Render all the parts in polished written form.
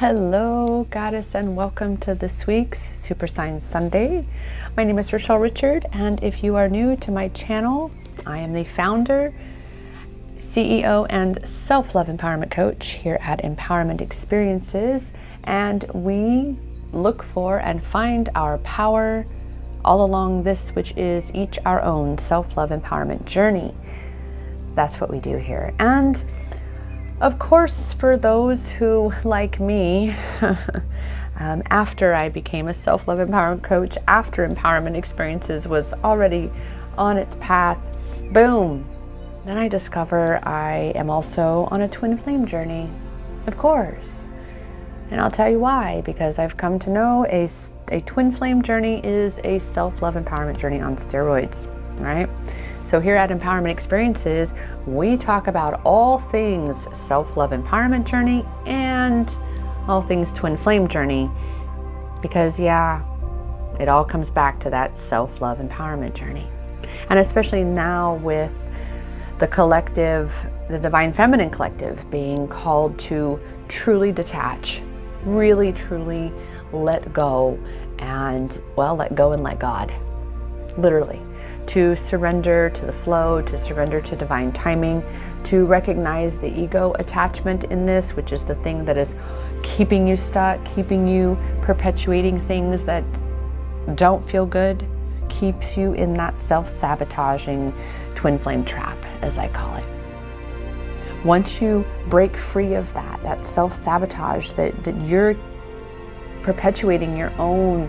Hello, Goddess, and welcome to this week's Super Sign Sunday. My name is Rochelle Richard, and if you are new to my channel, I am the founder, CEO, and self-love empowerment coach here at Empowerment Experiences, and we look for and find our power all along this, which is each our own self-love empowerment journey. That's what we do here. And of course, for those who, like me, after I became a self-love empowerment coach, after Empowerment Experiences was already on its path, boom, then I discover I am also on a twin flame journey, of course. And I'll tell you why, because I've come to know a twin flame journey is a self-love empowerment journey on steroids, right? So here at Empowerment Experiences, we talk about all things self-love empowerment journey and all things twin flame journey, because yeah, it all comes back to that self-love empowerment journey. And especially now with the collective, the Divine Feminine Collective, being called to truly detach, really truly let go, and well, let go and let God, literally. To surrender to the flow, to surrender to divine timing, to recognize the ego attachment in this, which is the thing that is keeping you stuck, keeping you perpetuating things that don't feel good, keeps you in that self-sabotaging twin flame trap, as I call it. Once you break free of that self-sabotage, that you're perpetuating your own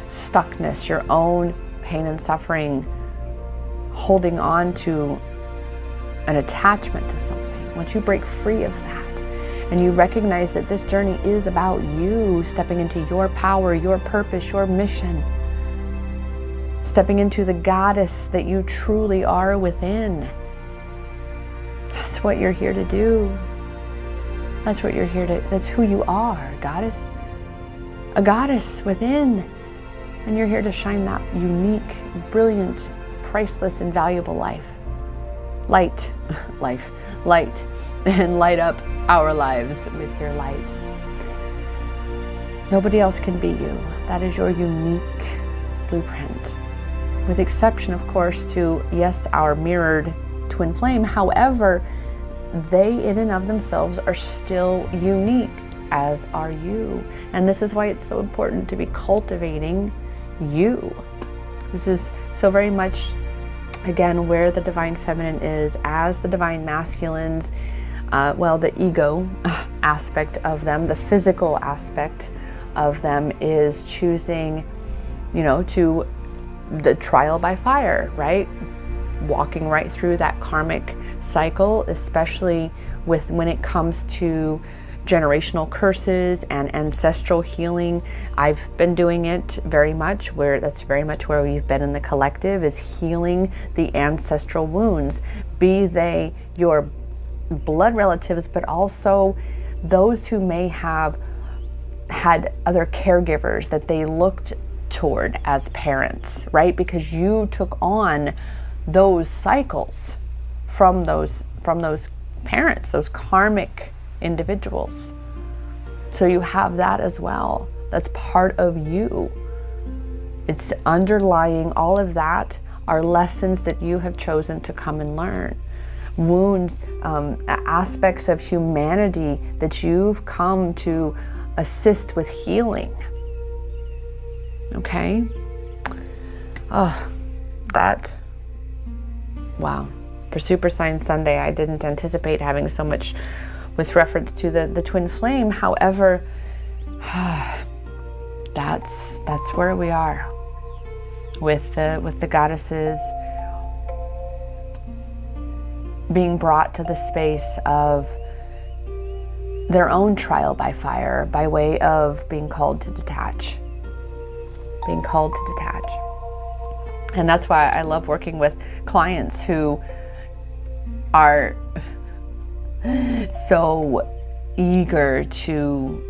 stuckness, your own pain and suffering, holding on to an attachment to something, once you break free of that and you recognize that this journey is about you stepping into your power, your purpose, your mission, stepping into the goddess that you truly are within. That's what you're here to do. That's what you're here to, that's who you are, goddess. A goddess within. And you're here to shine that unique, brilliant, priceless, and valuable light, and light up our lives with your light. Nobody else can be you. That is your unique blueprint. With exception, of course, to, yes, our mirrored twin flame. However, they in and of themselves are still unique, as are you. And this is why it's so important to be cultivating you. This is so very much, again, where the Divine Feminine is as the Divine Masculines, well, the ego aspect of them, the physical aspect of them is choosing, to the trial by fire, right? Walking right through that karmic cycle, especially when it comes to generational curses and ancestral healing. I've been doing it very much that's very much where we've been in the collective, is healing the ancestral wounds, be they your blood relatives, but also those who may have had other caregivers that they looked toward as parents, right? Because you took on those cycles from those parents, those karmic individuals. So you have that as well. That's part of you. It's underlying all of that are lessons that you have chosen to come and learn. Wounds, aspects of humanity that you've come to assist with healing. Okay? Oh, wow. For Super Sign Sunday, I didn't anticipate having so much with reference to the twin flame. However, that's where we are with the goddesses being brought to the space of their own trial by fire, by way of being called to detach. And that's why I love working with clients who are so eager to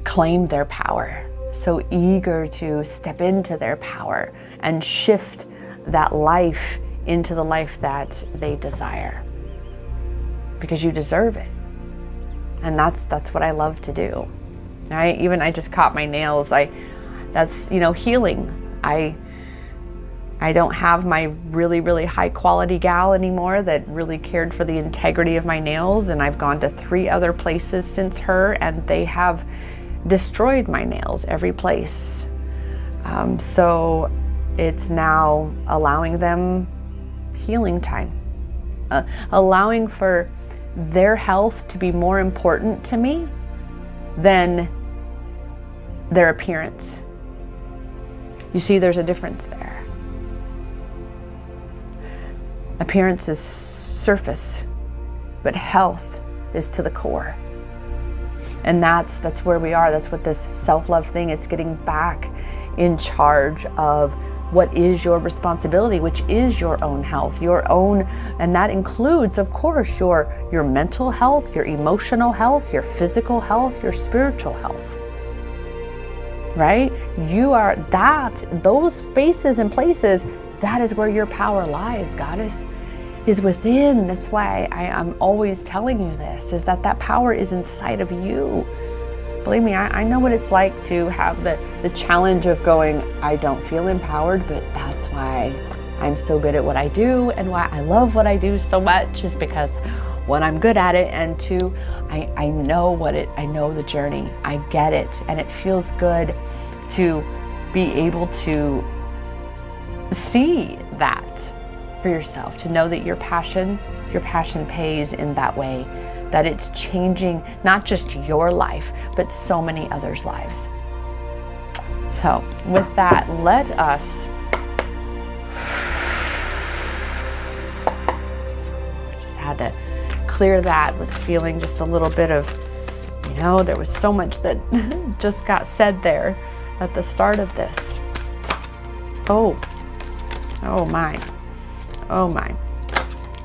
claim their power, so eager to step into their power and shift that life into the life that they desire, because you deserve it. And that's what I love to do. I just caught my nails. That's, healing. I don't have my really, really high quality gal anymore that really cared for the integrity of my nails. And I've gone to 3 other places since her, and they have destroyed my nails every place. So it's now allowing them healing time, allowing for their health to be more important to me than their appearance. You see, there's a difference there. Appearance is surface, but health is to the core. And that's where we are. That's what this self-love thing, it's getting back in charge of what is your responsibility, which is your own health, your own, and that includes, of course, your mental health, your emotional health, your physical health, your spiritual health. Right? You are those spaces and places, that is where your power lies, Goddess, is within. That's why I'm always telling you this, is that power is inside of you. Believe me, I know what it's like to have the challenge of going, I don't feel empowered, but that's why I'm so good at what I do, and why I love what I do so much, is because one, I'm good at it, and two, I know the journey. I get it, and it feels good to be able to see that for yourself, to know that your passion pays in that way, that it's changing not just your life, but so many others' lives. So with that, let us just had to clear that. Was feeling just a little bit of, there was so much that just got said there at the start of this. Oh my.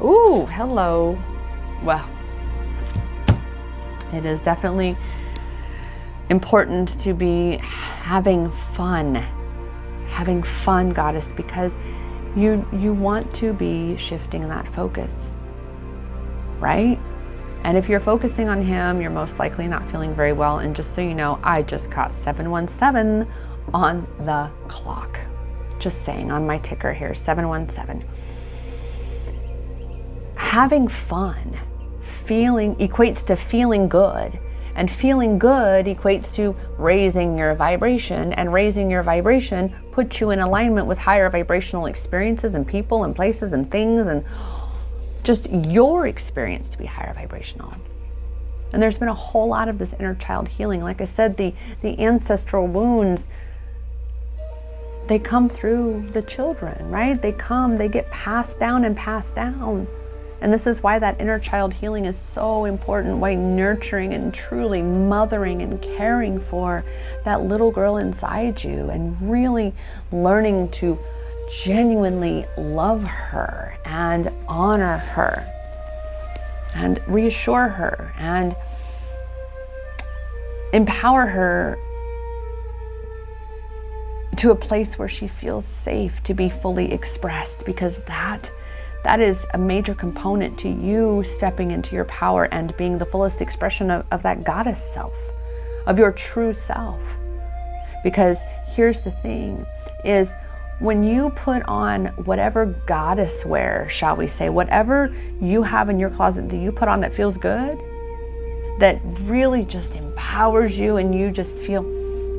Ooh, hello. Well, it is definitely important to be having fun, Goddess, because you want to be shifting that focus, right? And if you're focusing on him, you're most likely not feeling very well. And just so you know, I just caught 717 on the clock. Just saying, on my ticker here, 717. Having fun, equates to feeling good. And feeling good equates to raising your vibration. And raising your vibration puts you in alignment with higher vibrational experiences and people and places and things, and just your experience to be higher vibrational. And there's been a whole lot of this inner child healing. Like I said, the ancestral wounds, they come through the children, right? They get passed down and passed down. And this is why that inner child healing is so important, why nurturing and truly mothering and caring for that little girl inside you, and really learning to genuinely love her and honor her and reassure her and empower her to a place where she feels safe to be fully expressed, because that is a major component to you stepping into your power and being the fullest expression of that goddess self, of your true self. Because here's the thing, is when you put on whatever goddess wear, shall we say, whatever you have in your closet that you put on that feels good, that really just empowers you, and you just feel,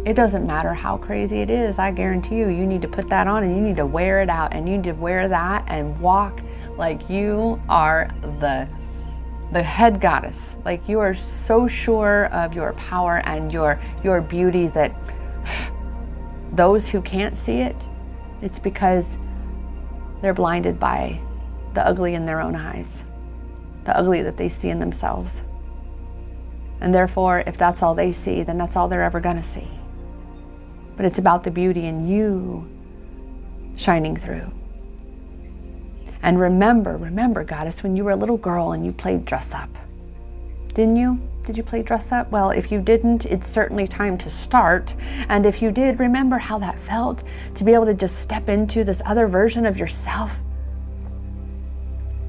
it doesn't matter how crazy it is, I guarantee you need to put that on, and you need to wear it out, and you need to wear that and walk like you are the head goddess. Like you are so sure of your power and your beauty that those who can't see it, it's because they're blinded by the ugly in their own eyes, the ugly that they see in themselves. And therefore, if that's all they see, then that's all they're ever gonna see. But it's about the beauty in you shining through. And remember, Goddess, when you were a little girl and you played dress up, didn't you? Did you play dress up? Well, if you didn't, it's certainly time to start. And if you did, remember how that felt to be able to just step into this other version of yourself.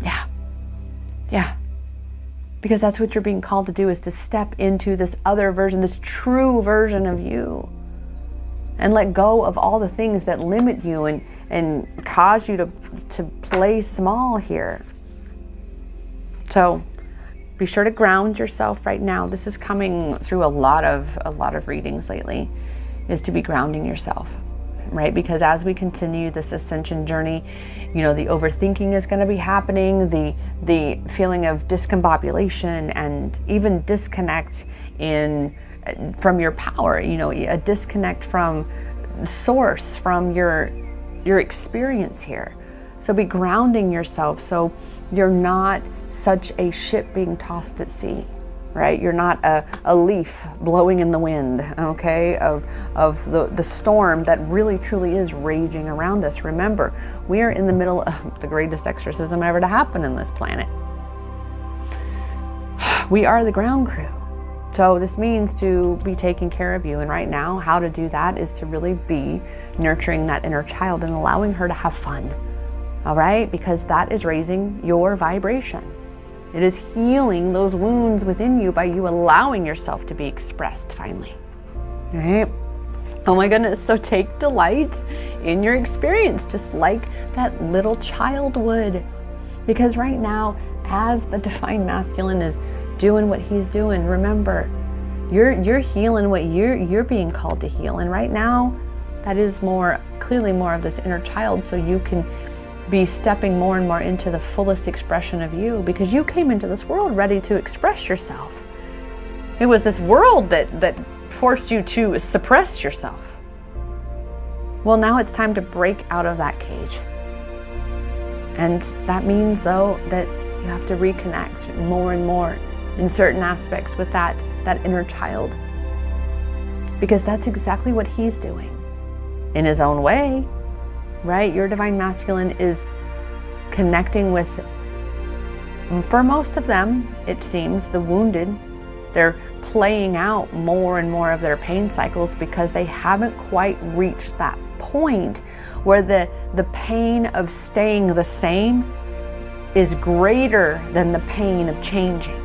Yeah. Because that's what you're being called to do, is to step into this other version, this true version of you. And let go of all the things that limit you and cause you to play small here. So be sure to ground yourself right now. This is coming through a lot of readings lately, is to be grounding yourself, right? Because as we continue this ascension journey, you know, the overthinking is going to be happening, the feeling of discombobulation and even disconnect from your power, you know, a disconnect from source, from your experience here. So be grounding yourself so you're not such a ship being tossed at sea, right? You're not a leaf blowing in the wind, okay, of the storm that really truly is raging around us. Remember, we are in the middle of the greatest exorcism ever to happen in this planet. We are the ground crew. So this means to be taking care of you. And right now, how to do that is to really be nurturing that inner child and allowing her to have fun. All right? Because that is raising your vibration. It is healing those wounds within you by you allowing yourself to be expressed finally. All right? Oh my goodness. So take delight in your experience, just like that little child would. Because right now, as the Divine Masculine is doing what he's doing, remember, you're healing what you're being called to heal. And right now, that is clearly more of this inner child, so you can be stepping more and more into the fullest expression of you, because you came into this world ready to express yourself. It was this world that forced you to suppress yourself. Well, now it's time to break out of that cage. And that means, though, that you have to reconnect more and more in certain aspects with that inner child. Because that's exactly what he's doing in his own way, right? Your Divine Masculine is connecting with, for most of them, it seems, the wounded. They're playing out more and more of their pain cycles because they haven't quite reached that point where the pain of staying the same is greater than the pain of changing.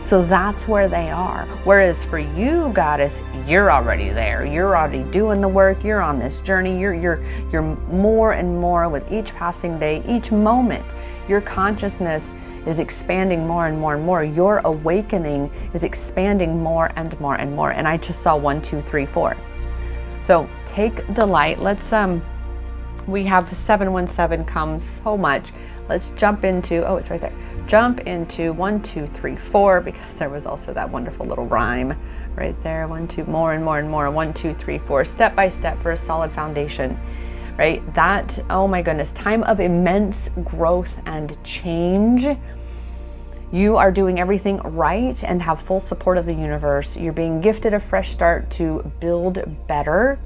So that's where they are. Whereas for you, Goddess, you're already there. You're already doing the work. You're on this journey. You're more and more with each passing day, each moment. Your consciousness is expanding more and more and more. Your awakening is expanding more and more and more. And I just saw 1, 2, 3, 4. So take delight. Let's we have 717 come so much. Let's jump into, oh, it's right there. Jump into 1, 2, 3, 4, because there was also that wonderful little rhyme right there. 1, 2, more and more and more. 1, 2, 3, 4, step by step for a solid foundation, right? That, oh my goodness, time of immense growth and change. You are doing everything right and have full support of the universe. You're being gifted a fresh start to build better.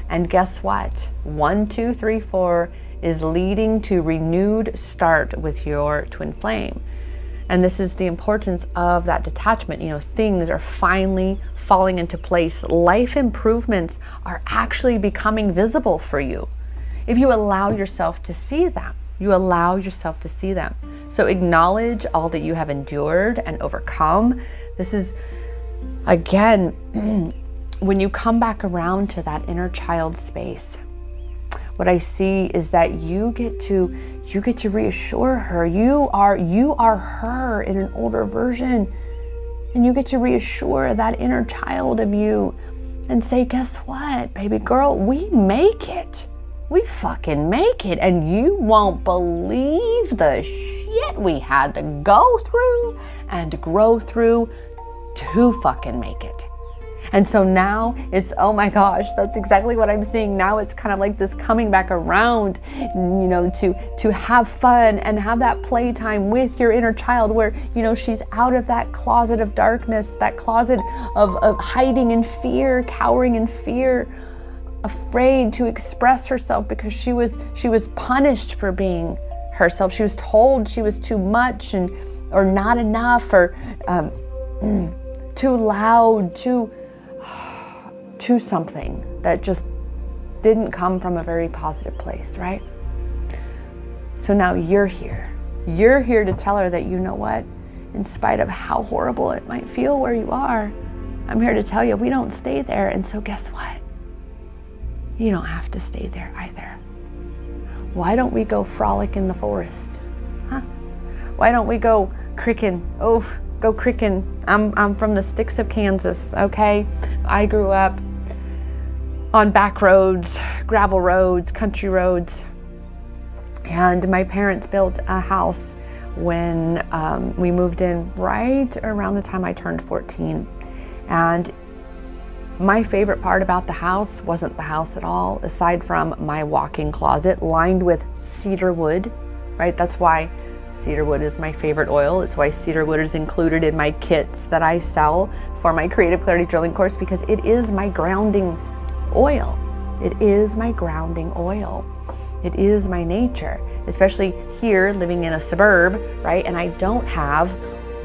And guess what? 1, 2, 3, 4 is leading to renewed start with your twin flame. And this is the importance of that detachment. You know, things are finally falling into place. Life improvements are actually becoming visible for you if you allow yourself to see them. You allow yourself to see them. So acknowledge all that you have endured and overcome. This is, again, when you come back around to that inner child space, what I see is that you get to reassure her. You are her in an older version, and you get to reassure that inner child of you and say, guess what, baby girl, we make it. We fucking make it, and you won't believe the shit we had to go through and grow through to fucking make it. And so now it's, oh my gosh, that's exactly what I'm seeing. Now it's kind of like this coming back around, you know, to have fun and have that playtime with your inner child where, you know, she's out of that closet of darkness, that closet of hiding in fear, cowering in fear, afraid to express herself because she was punished for being herself. She was told she was too much or not enough, or too loud, too something that just didn't come from a very positive place, right? So now you're here. You're here to tell her that, you know what? in spite of how horrible it might feel where you are, I'm here to tell you we don't stay there. And so guess what? You don't have to stay there either. Why don't we go frolic in the forest? Huh? Why don't we go cricking? Oh, go cricking. I'm from the sticks of Kansas, okay? I grew up on back roads, gravel roads, country roads. And my parents built a house when we moved in right around the time I turned 14. And my favorite part about the house wasn't the house at all, aside from my walk-in closet lined with cedar wood, right? That's why cedar wood is my favorite oil. It's why cedar wood is included in my kits that I sell for my Creative Clarity Drilling course, because it is my grounding oil. It is my grounding oil. It is my nature, especially here living in a suburb, right? And I don't have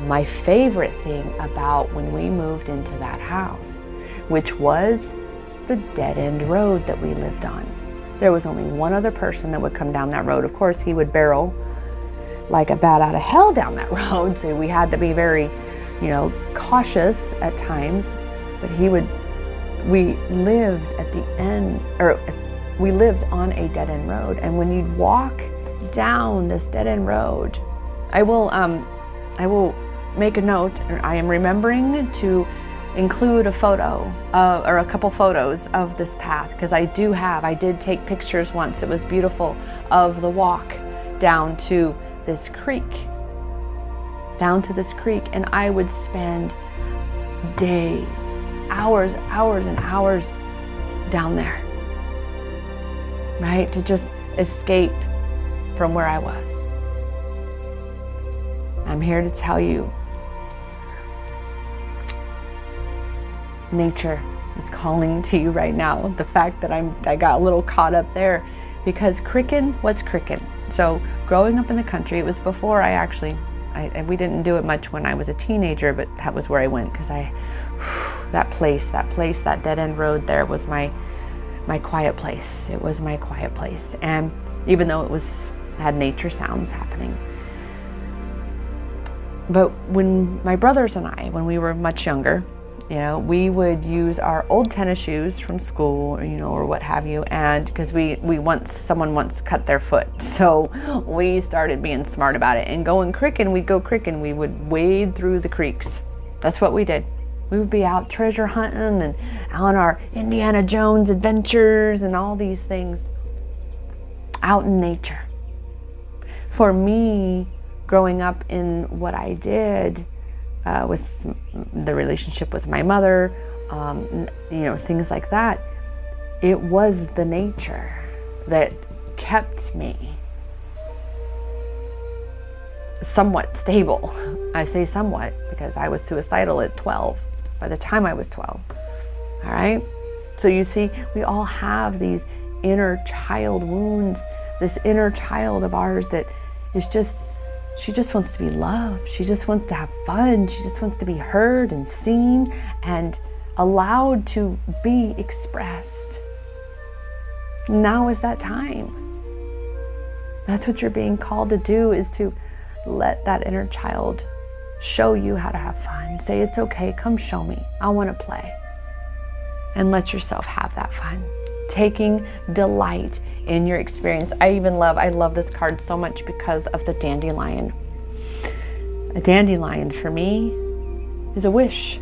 my favorite thing about when we moved into that house, which was the dead-end road that we lived on. There was only one other person that would come down that road. Of course, he would barrel like a bat out of hell down that road, so we had to be very, cautious at times. But we lived at the end, or we lived on a dead-end road. And when you'd walk down this dead-end road, I will make a note. I am remembering to include a photo or a couple photos of this path, because I did take pictures once. It was beautiful, of the walk down to this creek, and I would spend days, hours and hours down there, right, to just escape from where I was. I'm here to tell you, nature is calling to you right now. The fact that I got a little caught up there, because what's crickin'? So growing up in the country, it was before we didn't do it much when I was a teenager, but that was where I went, because that dead end road there was my quiet place. It was my quiet place. And even though had nature sounds happening. But when my brothers and I, when we were much younger, we would use our old tennis shoes from school, or what have you, and because someone once cut their foot, so we started being smart about it and going cricking. We'd go cricking. We would wade through the creeks. That's what we did. We would be out treasure hunting and on our Indiana Jones adventures and all these things out in nature. For me, growing up in what I did, with the relationship with my mother, things like that, it was the nature that kept me somewhat stable. I say somewhat because I was suicidal at 12, by the time I was 12. All right? So you see, we all have these inner child wounds, this inner child of ours that is she just wants to be loved. She just wants to have fun. She just wants to be heard and seen and allowed to be expressed. Now is that time. That's what you're being called to do, is to let that inner child show you how to have fun. Say, it's okay, come show me. I want to play. And let yourself have that fun. Taking delight in your experience. I love this card so much because of the dandelion. A dandelion for me is a wish,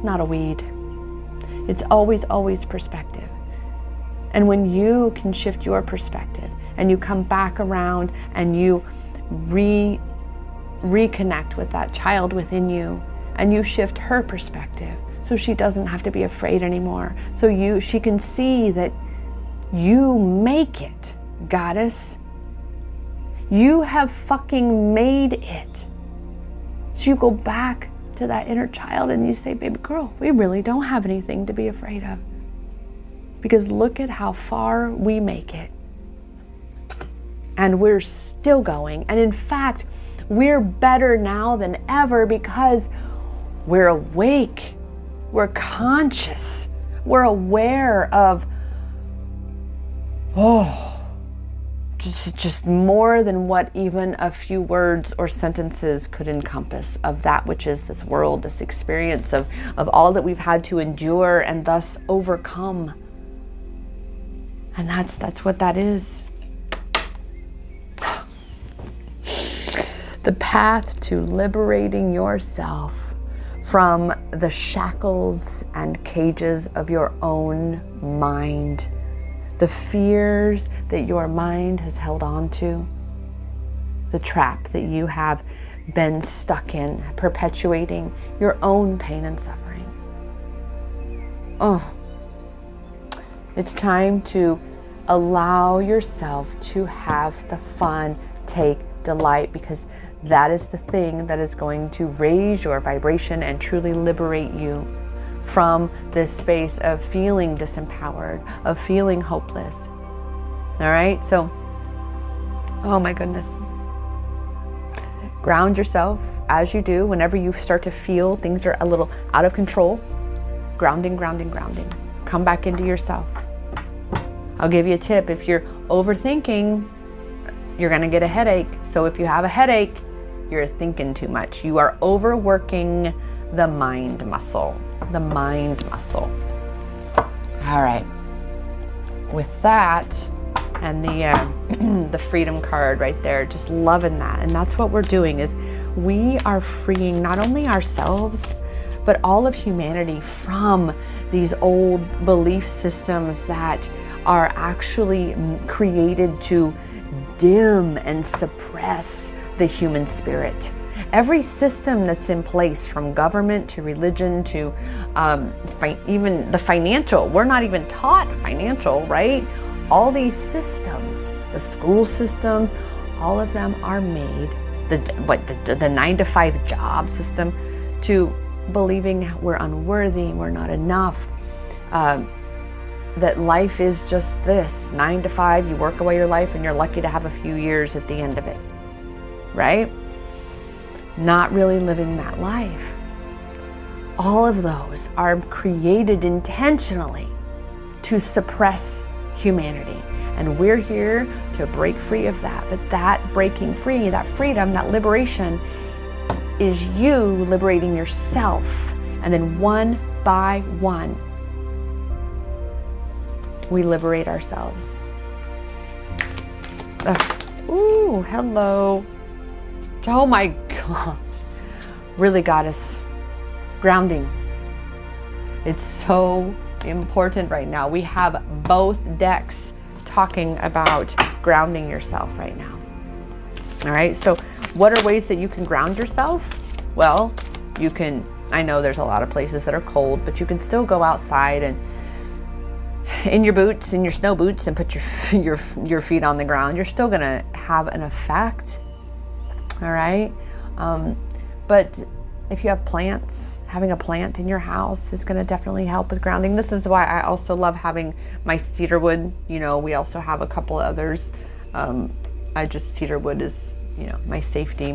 not a weed. It's always perspective. And when you can shift your perspective and you come back around and you reconnect with that child within you, and you shift her perspective so she doesn't have to be afraid anymore. So she can see that you make it, goddess. You have fucking made it. So you go back to that inner child and you say, baby girl, we really don't have anything to be afraid of. Because look at how far we make it. And we're still going. And in fact, we're better now than ever because we're awake. We're conscious. We're aware of, just more than what even a few words or sentences could encompass of that which is this world, this experience of all that we've had to endure and thus overcome. And that's what that is. The path to liberating yourself from the shackles and cages of your own mind. The fears that your mind has held on to, the trap that you have been stuck in, perpetuating your own pain and suffering. Oh, it's time to allow yourself to have the fun, take delight, because that is the thing that is going to raise your vibration and truly liberate you from this space of feeling disempowered, of feeling hopeless. All right, so, oh my goodness. Ground yourself as you do. Whenever you start to feel things are a little out of control, grounding, grounding, grounding. Come back into yourself. I'll give you a tip. If you're overthinking, you're gonna get a headache. So if you have a headache, you're thinking too much. You are overworking the mind muscle. The mind muscle. All right. With that and the freedom card right there, just loving that. And that's what we're doing, is we are freeing not only ourselves, but all of humanity from these old belief systems that are actually created to dim and suppress the human spirit. Every system that's in place, from government to religion to even the financial, we're not even taught financial, right? All these systems, the school system, all of them are made, the 9-to-5 job system, to believing we're unworthy, we're not enough, that life is just this, 9 to 5, you work away your life and you're lucky to have a few years at the end of it, right? Not really living that life. All of those are created intentionally to suppress humanity. And we're here to break free of that. But that breaking free, that freedom, that liberation is you liberating yourself. And then one by one, we liberate ourselves. Ooh, hello. Oh my God. Really, goddess. Grounding. It's so important right now. We have both decks talking about grounding yourself right now. All right, so what are ways that you can ground yourself? Well, you can, I know there's a lot of places that are cold, but you can still go outside and in your boots, in your snow boots, and put your feet on the ground. You're still gonna have an effect. All right, but if you have plants, having a plant in your house is going to definitely help with grounding. This is why I also love having my cedarwood. You know, we also have a couple of others. Cedarwood is, you know, my safety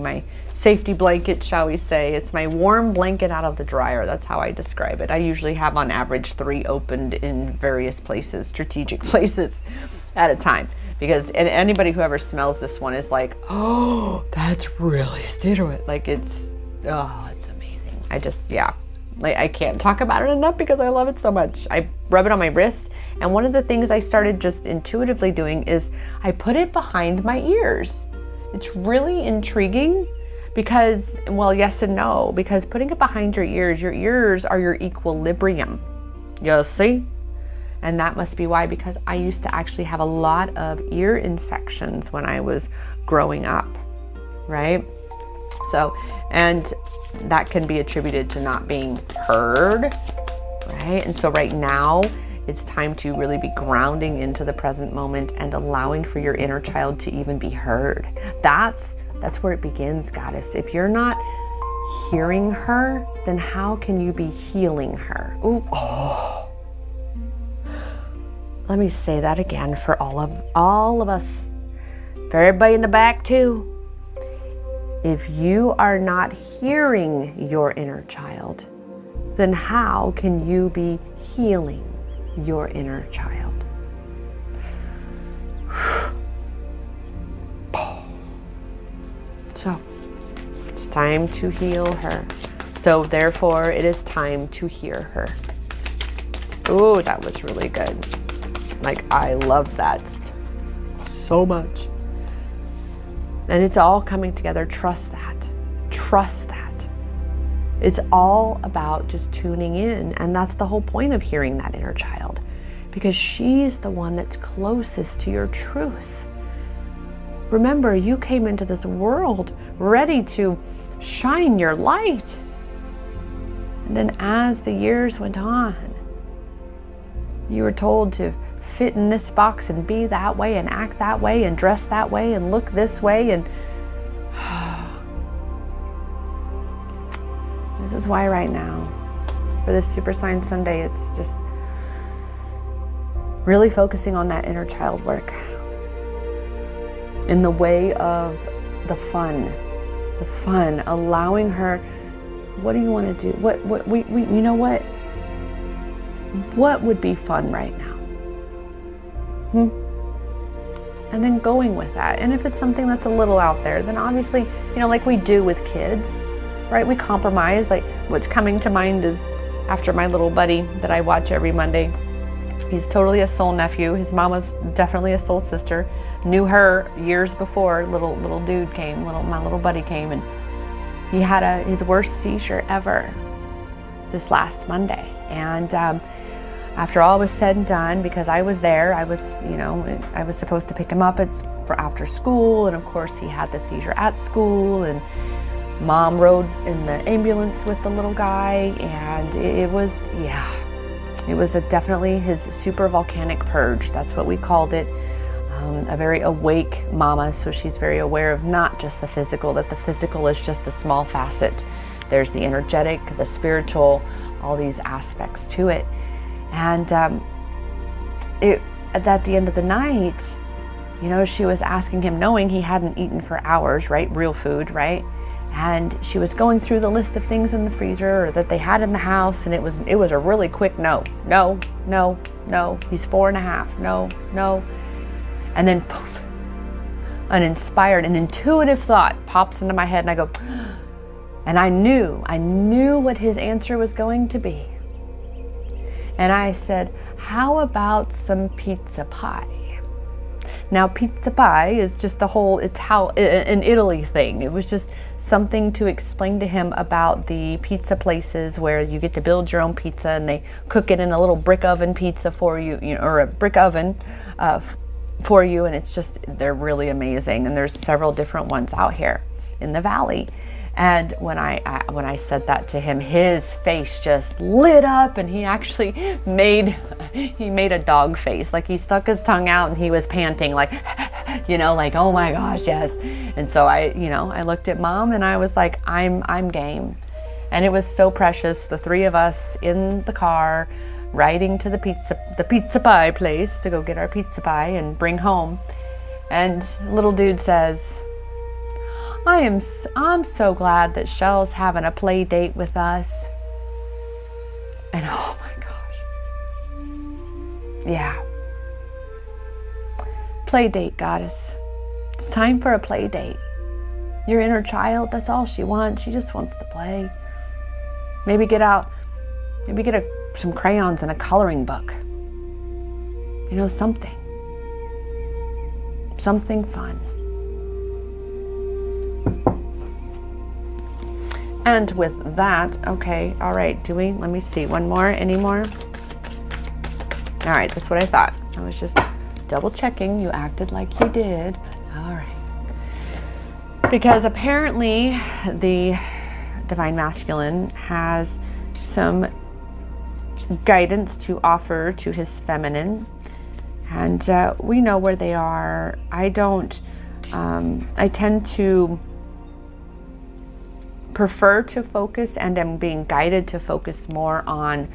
blanket, shall we say. It's my warm blanket out of the dryer. That's how I describe it. I usually have on average 3 opened in various places, strategic places at a time. Because anybody who ever smells this one is like, oh, that's really cedarwood. Like it's amazing. I can't talk about it enough because I love it so much. I rub it on my wrist. And one of the things I started just intuitively doing is I put it behind my ears. It's really intriguing because, well, yes and no, because putting it behind your ears are your equilibrium. You see? And that must be why, because I used to actually have a lot of ear infections when I was growing up, right? So, and that can be attributed to not being heard, right? And so right now, it's time to really be grounding into the present moment and allowing for your inner child to even be heard. That's where it begins, goddess. If you're not hearing her, then how can you be healing her? Ooh, oh. Let me say that again for all of us, for everybody in the back too. If you are not hearing your inner child, then how can you be healing your inner child? time to heal her. So therefore, it is time to hear her. Ooh, that was really good. Like, I love that so much. And it's all coming together. Trust that. Trust that. It's all about just tuning in. And that's the whole point of hearing that inner child, because she's the one that's closest to your truth. Remember, you came into this world ready to shine your light. And then as the years went on, you were told to fit in this box and be that way and act that way and dress that way and look this way. And this is why right now, for this Super Sign Sunday, it's just really focusing on that inner child work in the way of the fun, allowing her, what do you want to do? You know what? What would be fun right now? And then going with that. And if it's something that's a little out there, then obviously, you know, like we do with kids, right? We compromise. Like, what's coming to mind is after my little buddy that I watch every Monday. He's totally a soul nephew. His mama's definitely a soul sister. Knew her years before little dude came, my little buddy came, and he had his worst seizure ever this last Monday. And after all was said and done, because I was there, I was supposed to pick him up for after school, and of course he had the seizure at school, and Mom rode in the ambulance with the little guy, and it was definitely his super volcanic purge. That's what we called it. A very awake mama, so she's very aware of not just the physical, that the physical is just a small facet. There's the energetic, the spiritual, all these aspects to it. And at the end of the night, you know, she was asking him, knowing he hadn't eaten for hours, right? Real food, right? And she was going through the list of things in the freezer or that they had in the house, and it was a really quick no. He's 4.5. No. And then poof, an intuitive thought pops into my head, and I go, and I knew what his answer was going to be. And I said, how about some pizza pie? Now, pizza pie is just the whole an Italy thing. It was just something to explain to him about the pizza places where you get to build your own pizza, and they cook it in a little brick oven pizza for you, or a brick oven for you, and they're really amazing. And there's several different ones out here in the valley. And when I said that to him, his face just lit up, and he actually made a dog face. Like, he stuck his tongue out and he was panting, like, you know, like, oh my gosh, yes. And so I looked at Mom and I was like, I'm game. And it was so precious. The three of us in the car riding to the pizza pie place to go get our pizza pie and bring home. And little dude says, I'm so glad that Shell's having a play date with us. And oh my gosh. Yeah. Play date, goddess. It's time for a play date. Your inner child, that's all she wants. She just wants to play. Maybe get some crayons and a coloring book. You know, something fun. And with that, okay, all right, let me see, any more? All right, that's what I thought. I was just double checking. You acted like you did. All right. Because apparently the Divine Masculine has some guidance to offer to his feminine. And we know where they are. I tend to prefer to focus, and am being guided to focus more on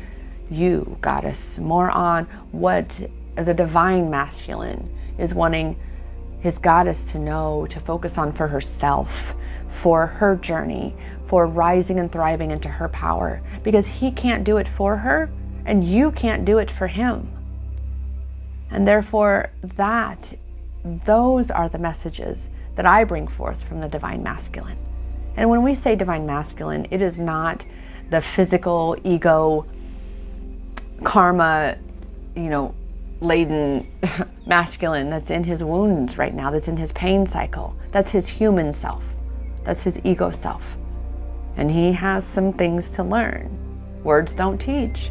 you, goddess, more on what the Divine Masculine is wanting his goddess to know, to focus on for herself, for her journey, for rising and thriving into her power, because he can't do it for her and you can't do it for him. And therefore those are the messages that I bring forth from the Divine Masculine. And when we say divine masculine, it is not the physical, ego, karma, laden masculine that's in his wounds right now, that's in his pain cycle. That's his human self. That's his ego self. And he has some things to learn. Words don't teach.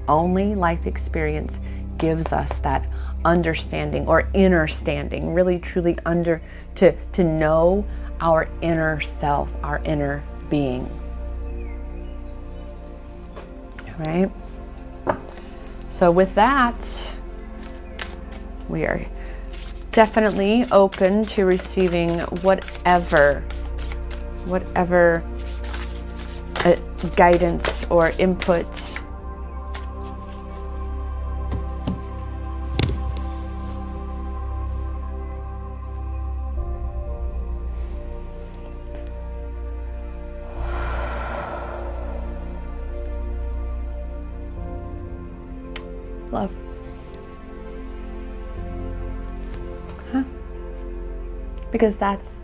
Only life experience gives us that understanding or inner standing, really truly to know our inner self, our inner being. All right? So with that, we are definitely open to receiving whatever guidance or input love. Because that's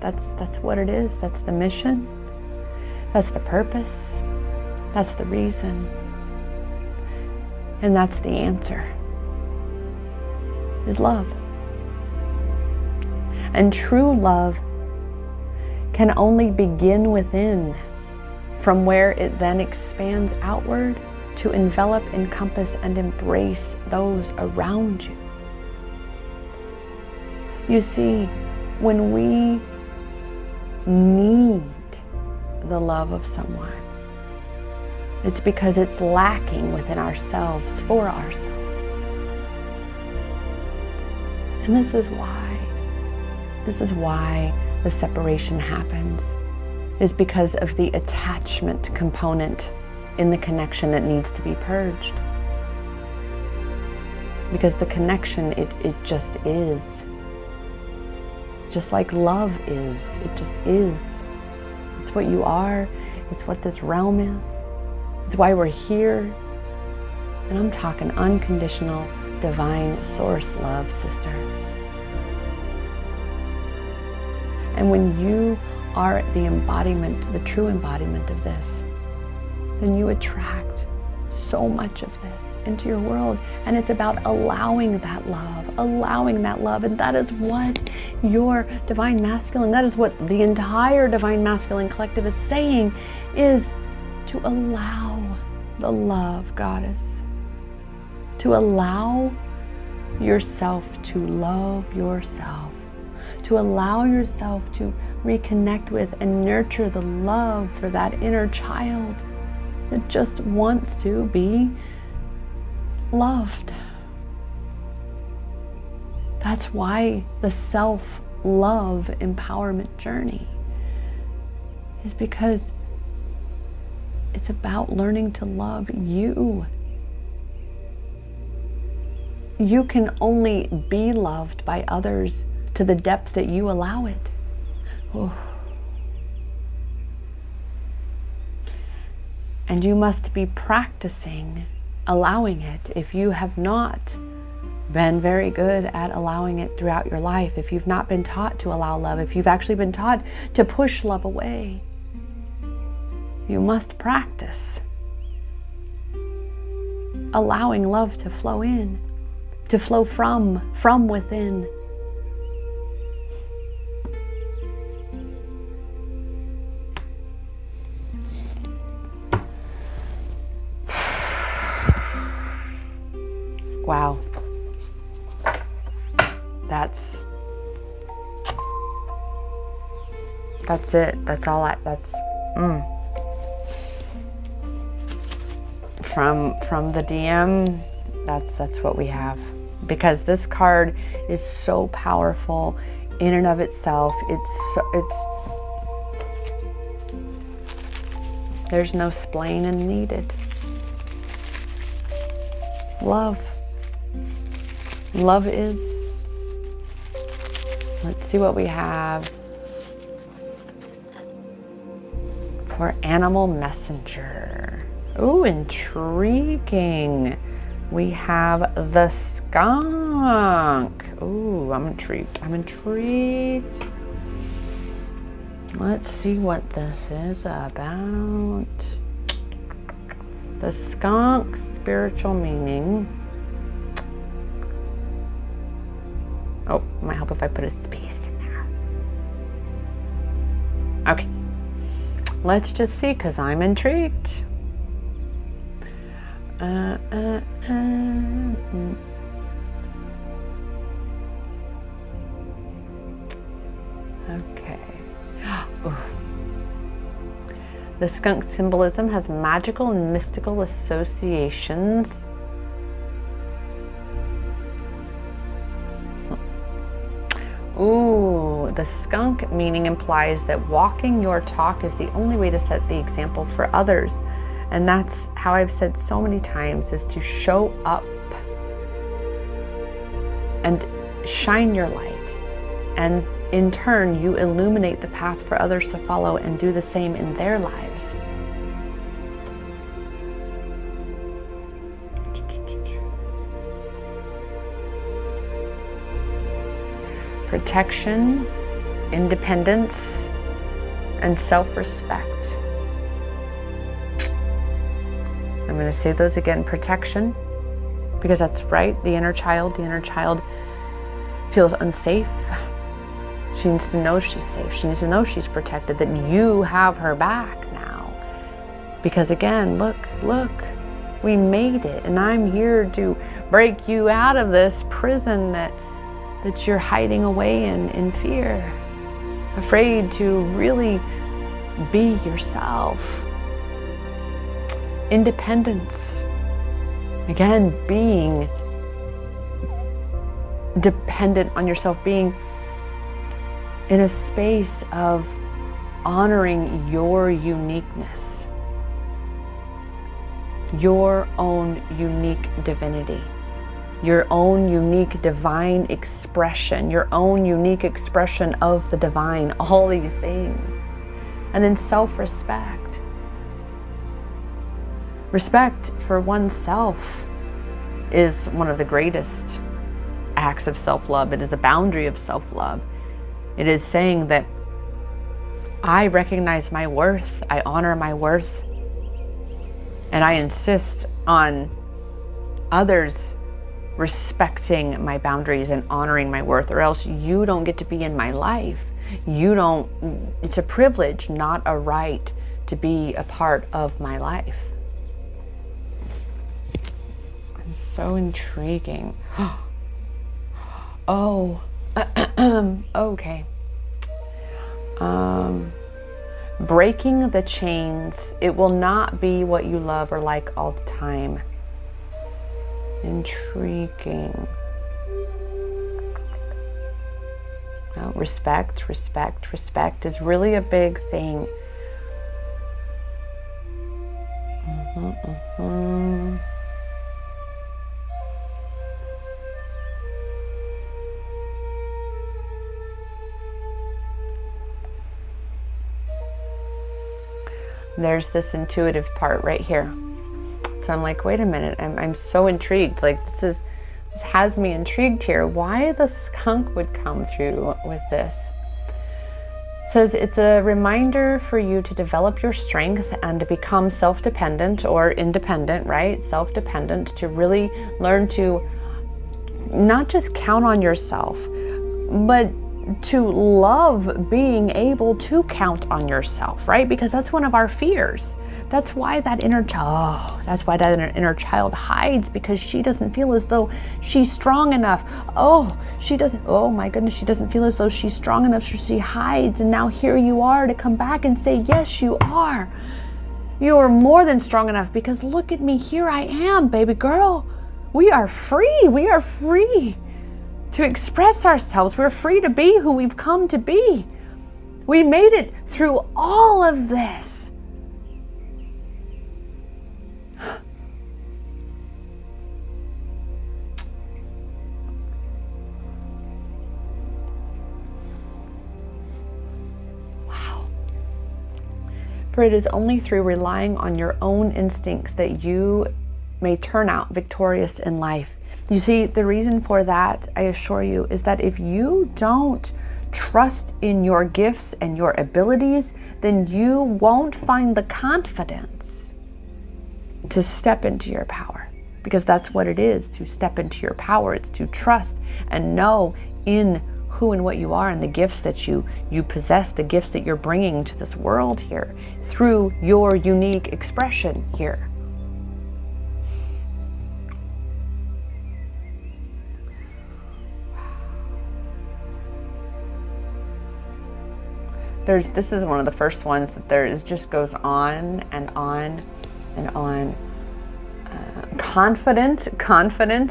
what it is. That's the mission. That's the purpose. That's the reason. And that's the answer. Is love. And true love can only begin within, from where it then expands outward to envelop, encompass, and embrace those around you. You see, when we need the love of someone, it's because it's lacking within ourselves, for ourselves. And this is why the separation happens, is because of the attachment component in the connection that needs to be purged. Because the connection, it just is. Just like love is, it just is. It's what you are, it's what this realm is. It's why we're here. And I'm talking unconditional, divine source love, sister. And when you are the embodiment, the true embodiment of this, then you attract so much of this into your world. And it's about allowing that love. And that is what your divine masculine, that is what the entire divine masculine collective is saying, is to allow the love, goddess. To allow yourself to love yourself. To allow yourself to reconnect with and nurture the love for that inner child that just wants to be loved. That's why the self-love empowerment journey is, because it's about learning to love you. You can only be loved by others to the depth that you allow it. Oh. And you must be practicing allowing it. If you have not been very good at allowing it throughout your life, if you've not been taught to allow love, if you've actually been taught to push love away, you must practice allowing love to flow in, to flow from within. Wow. That's it. That's all from the DM, that's what we have. Because this card is so powerful in and of itself. There's no splaining needed. Love is. Let's see what we have for Animal Messenger. Ooh, intriguing. We have the skunk. Ooh, I'm intrigued. Let's see what this is about. The skunk, spiritual meaning. Oh, it might help if I put a space in there. Okay. Let's just see, because I'm intrigued. Okay. Ooh. The skunk symbolism has magical and mystical associations. Ooh, the skunk meaning implies that walking your talk is the only way to set the example for others. And that's how I've said so many times, is to show up and shine your light. And in turn, you illuminate the path for others to follow and do the same in their lives. Protection, independence, and self-respect. I'm going to say those again. Protection, because that's right, the inner child feels unsafe. She needs to know she's safe. She needs to know she's protected, that you have her back now. Because again, look, we made it, and I'm here to break you out of this prison that you're hiding away in fear, afraid to really be yourself. Independence, again, being dependent on yourself, being in a space of honoring your uniqueness, your own unique divinity, your own unique divine expression, your own unique expression of the divine, all these things. And then self-respect. Respect for oneself is one of the greatest acts of self-love. It is a boundary of self-love. It is saying that I recognize my worth, I honor my worth, and I insist on others respecting my boundaries and honoring my worth, or else you don't get to be in my life. It's a privilege, not a right, to be a part of my life. I'm so intriguing. Oh, okay. Breaking the chains. It will not be what you love or like all the time. Intriguing. No, respect is really a big thing. There's this intuitive part right here. So I'm like, wait a minute, I'm so intrigued. Like this has me intrigued here. Why the skunk would come through with this? It says it's a reminder for you to develop your strength and to become self-dependent or independent, right? Self-dependent, to really learn to not just count on yourself, but to love being able to count on yourself, right? Because that's one of our fears. That's why that inner child hides, because she doesn't feel as though she's strong enough. Oh my goodness, she doesn't feel as though she's strong enough, so she hides. And now here you are to come back and say, yes, you are. You are more than strong enough, because look at me, here I am, baby girl. We are free. We are free to express ourselves. We're free to be who we've come to be. We made it through all of this. Wow. For it is only through relying on your own instincts that you may turn out victorious in life. You see, the reason for that, I assure you, is that if you don't trust in your gifts and your abilities, then you won't find the confidence to step into your power. Because that's what it is, to step into your power. It's to trust and know in who and what you are and the gifts that you possess, the gifts that you're bringing to this world here through your unique expression here. This is one of the first ones that just goes on and on and on. Confident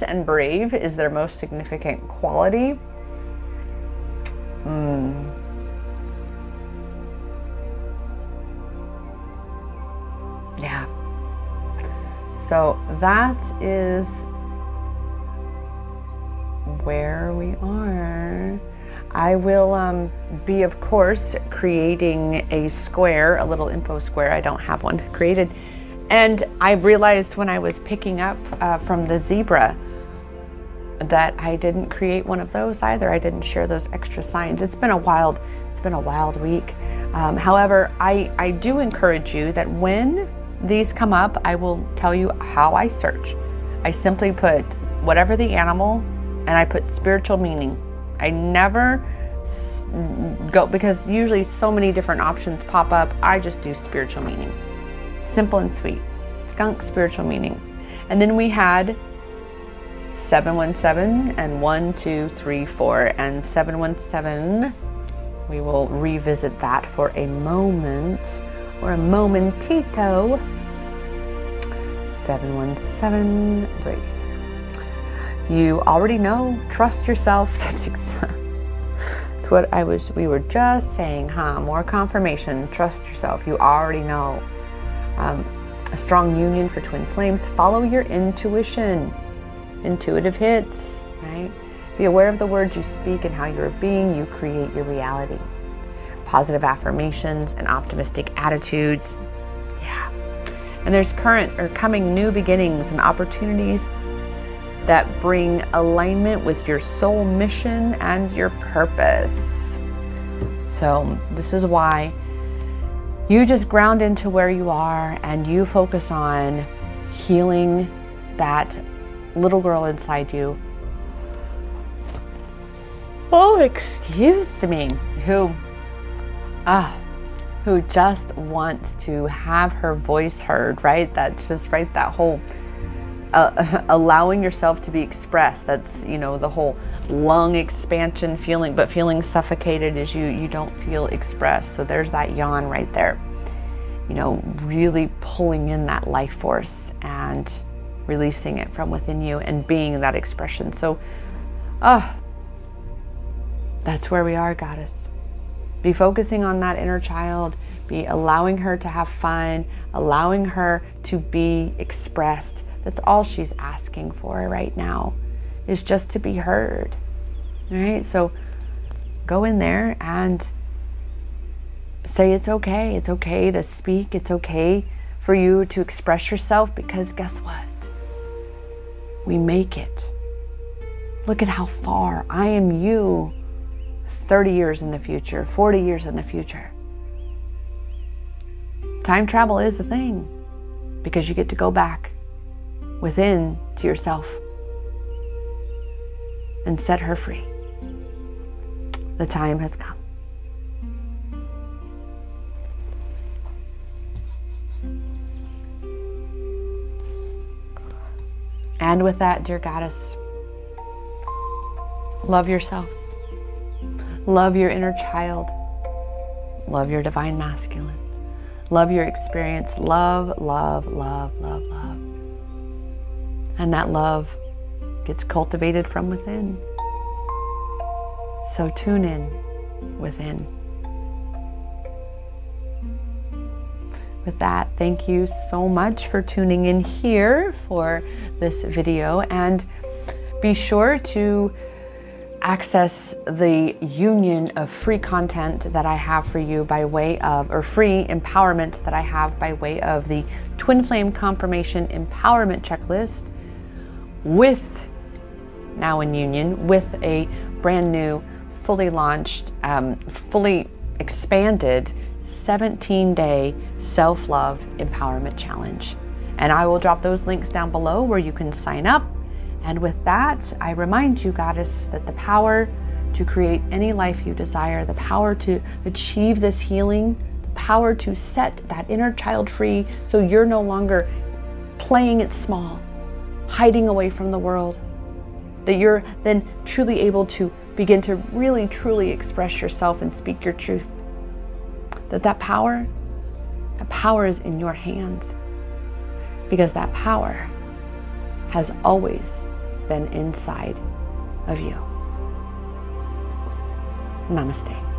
and brave is their most significant quality. Yeah. So that is where we are. I will be, of course, creating a square, a little info square. I don't have one created. And I realized when I was picking up from the zebra that I didn't create one of those either. I didn't share those extra signs. It's been a wild week. However, I do encourage you that when these come up, I will tell you how I search. I simply put whatever the animal, and I put spiritual meaning. I never go, because usually so many different options pop up. I just do spiritual meaning. Simple and sweet. Skunk spiritual meaning. And then we had 717 and 1, 2, 3, 4 and 717. We will revisit that for a moment or a momentito. 717, breathe. You already know, trust yourself. That's what we were just saying, huh? More confirmation, trust yourself. You already know. A strong union for twin flames. Follow your intuition. Intuitive hits, right? Be aware of the words you speak and how you're being. You create your reality. Positive affirmations and optimistic attitudes. Yeah. And there's current or coming new beginnings and opportunities that bring alignment with your soul mission and your purpose. So this is why you just ground into where you are and you focus on healing that little girl inside you. Oh, excuse me, who just wants to have her voice heard, right? That's just right, that whole allowing yourself to be expressed. That's, the whole lung expansion feeling, but feeling suffocated as you don't feel expressed. So there's that yawn right there. Really pulling in that life force and releasing it from within you and being that expression. So, that's where we are, goddess. Be focusing on that inner child. Be allowing her to have fun, allowing her to be expressed. That's all she's asking for right now, is just to be heard. All right, so go in there and say it's okay. It's okay to speak. It's okay for you to express yourself, because guess what? We make it. Look at how far. I am you 30 years in the future, 40 years in the future. Time travel is a thing, because you get to go back within to yourself and set her free. The time has come. And with that, dear goddess, love yourself. Love your inner child. Love your divine masculine. Love your experience. Love, love, love, love, love. And that love gets cultivated from within. So tune in within. With that, thank you so much for tuning in here for this video, and be sure to access the union of free content that I have for you by way of, or free empowerment that I have by way of the Twin Flame Confirmation Empowerment Checklist, with, now in union, with a brand new fully launched, fully expanded 17-day self-love empowerment challenge. And I will drop those links down below where you can sign up. And with that, I remind you, Goddess, that the power to create any life you desire, the power to achieve this healing, the power to set that inner child free so you're no longer playing it small, hiding away from the world, that you're then truly able to begin to really truly express yourself and speak your truth. That power is in your hands, because that power has always been inside of you. Namaste.